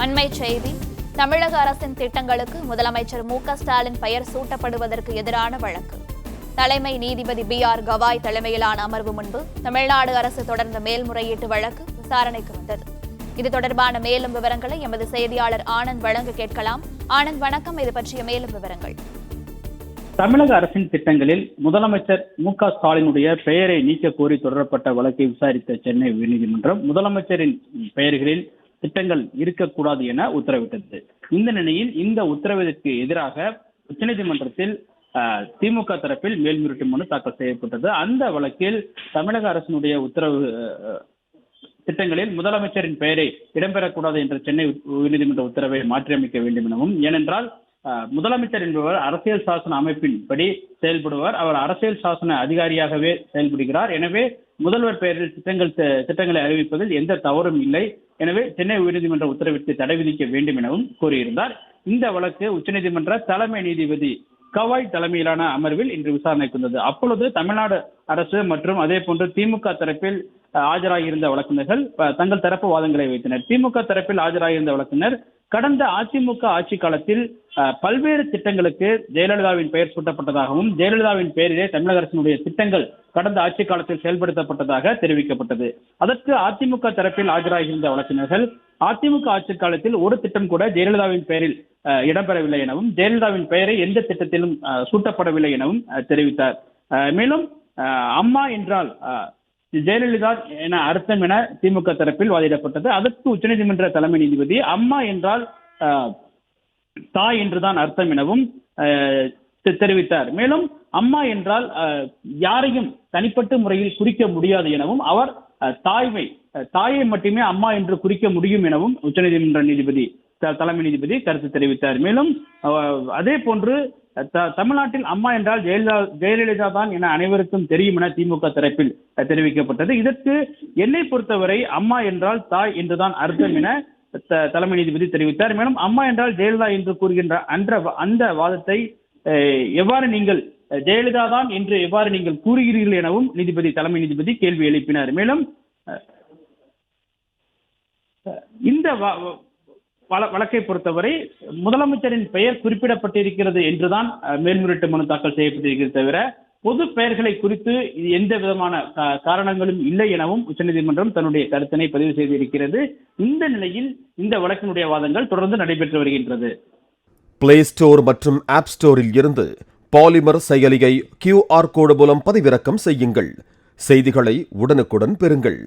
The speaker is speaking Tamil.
அண்மை செய்தி. தமிழக அரசின் திட்டங்களுக்கு முதலமைச்சர் மு.க.ஸ்டாலின் பெயர் சூட்டப்படுவதற்கு எதிரான வழக்கு. தலைமை நீதிபதி பி.ஆர். கவாய் தலைமையிலான அமர்வு முன்பு தமிழ்நாடு அரசு தொடர்ந்த மேல்முறையீட்டு வழக்கு விசாரணைக்கு வந்தது. இது தொடர்பான மேலும் விவரங்களை எமது செய்தியாளர் ஆனந்த் வழங்க கேட்கலாம். ஆனந்த், வணக்கம். இது பற்றிய மேலும் விவரங்கள். தமிழக அரசின் திட்டங்களில் முதலமைச்சர் மு.க.ஸ்டாலினுடைய பெயரை நீக்க கோரி தொடரப்பட்ட வழக்கை விசாரித்த சென்னை உயர்நீதிமன்றம் முதலமைச்சரின் பெயர்களில் திட்டங்கள் இருக்கக்கூடாது என உத்தரவிட்டது. இந்த நிலையில் இந்த உத்தரவிற்கு எதிராக உச்சநீதிமன்றத்தில் திமுக தரப்பில் மேல்முறையீட்டு மனு தாக்கல் செய்யப்பட்டது. அந்த வழக்கில் தமிழக அரசினுடைய உத்தரவு திட்டங்களில் முதலமைச்சரின் பெயரை இடம்பெறக்கூடாது என்ற சென்னை உயர்நீதிமன்ற உத்தரவை மாற்றியமைக்க வேண்டும் எனவும், ஏனென்றால் முதலமைச்சர் என்பவர் அரசியல் சாசன அமைப்பின்படி செயல்படுவார். அவர் அரசியல் சாசன அதிகாரியாகவே செயல்படுகிறார். எனவே முதல்வர் பெயரில் திட்டங்களை அறிவிப்பதில் எந்த தவறும் இல்லை. எனவே சென்னை உயர்நீதிமன்ற உத்தரவிற்கு தடை விதிக்க வேண்டும் எனவும் கூறியிருந்தார். இந்த வழக்கு உச்சநீதிமன்ற தலைமை நீதிபதி கவாய் தலைமையிலான அமர்வில் இன்று விசாரணைக்கு வந்தது. அப்பொழுது தமிழ்நாடு அரசு மற்றும் அதே போன்று திமுக தரப்பில் ஆஜராகியிருந்த வழக்கினர்கள் தங்கள் தரப்பு வாதங்களை வைத்தனர். திமுக தரப்பில் ஆஜராகியிருந்த வழக்கினர் கடந்த அதிமுக ஆட்சி காலத்தில் பல்வேறு திட்டங்களுக்கு ஜெயலலிதாவின் பெயர் சூட்டப்பட்டதாகவும், ஜெயலலிதாவின் பெயரிலே தமிழக அரசினுடைய திட்டங்கள் கடந்த ஆட்சி காலத்தில் செயல்படுத்தப்பட்டதாக தெரிவிக்கப்பட்டது. அதற்கு அதிமுக தரப்பில் ஆஜராகியிருந்த வழக்கினர்கள் அதிமுக ஆட்சி காலத்தில் ஒரு திட்டம் கூட ஜெயலலிதாவின் பெயரில் இடம்பெறவில்லை எனவும், ஜெயலலிதாவின் பெயரை எந்த திட்டத்திலும் சூட்டப்படவில்லை எனவும் தெரிவித்தார். மேலும் அம்மா என்றால் ஜெயலலிதா என அர்த்தம் என திமுக தரப்பில் வாதிடப்பட்டது. அதற்கு உச்சநீதிமன்ற தலைமை நீதிபதி அம்மா என்றால் தாய் என்றுதான் அர்த்தம் எனவும் தெரிவித்தார். மேலும் அம்மா என்றால் யாரையும் தனிப்பட்ட முறையில் குறிக்க முடியாது எனவும், அவர் தாயை மட்டுமே அம்மா என்று குறிக்க முடியும் எனவும் உச்சநீதிமன்ற நீதிபதி தலைமை நீதிபதி கருத்து தெரிவித்தார். மேலும் அதே போன்று தமிழ்நாட்டில் அம்மா என்றால் ஜெயலலிதா தான் என அனைவருக்கும் தெரியும் என திமுக தரப்பில் தெரிவிக்கப்பட்டது. இதற்கு என்னை பொறுத்தவரை அம்மா என்றால் தாய் என்றுதான் அர்த்தம் என தலைமை நீதிபதி தெரிவித்தார். மேலும் அம்மா என்றால் ஜெயலலிதா என்று கூறுகின்ற அந்த வாதத்தை எவ்வாறு நீங்கள் ஜெயலலிதா தான் என்று எவ்வாறு நீங்கள் கூறுகிறீர்கள் எனவும் தலைமை நீதிபதி கேள்வி எழுப்பினார். மேலும் இந்த வழக்கை பொறுத்தவரை முதலமைச்சரின் பெயர் குறிப்பிடப்பட்டிருக்கிறது என்றுதான் மேல்முறையீட்டு மனு தாக்கல் செய்யப்பட்டிருக்கிறது தவிர பொது பெயர்களை குறித்து எந்த விதமான காரணங்களும் இல்லை எனவும் உச்சநீதிமன்றம் தன்னுடைய கருத்தினை பதிவு செய்திருக்கிறது. இந்த நிலையில் இந்த வழக்கினுடைய வாதங்கள் தொடர்ந்து நடைபெற்று வருகின்றது. பிளே ஸ்டோர் மற்றும் ஆப் ஸ்டோரில் இருந்து பாலிமர் செயலியை QR கோடு மூலம் பதிவிறக்கம் செய்யுங்கள். செய்திகளை உடனுக்குடன் பெறுங்கள்.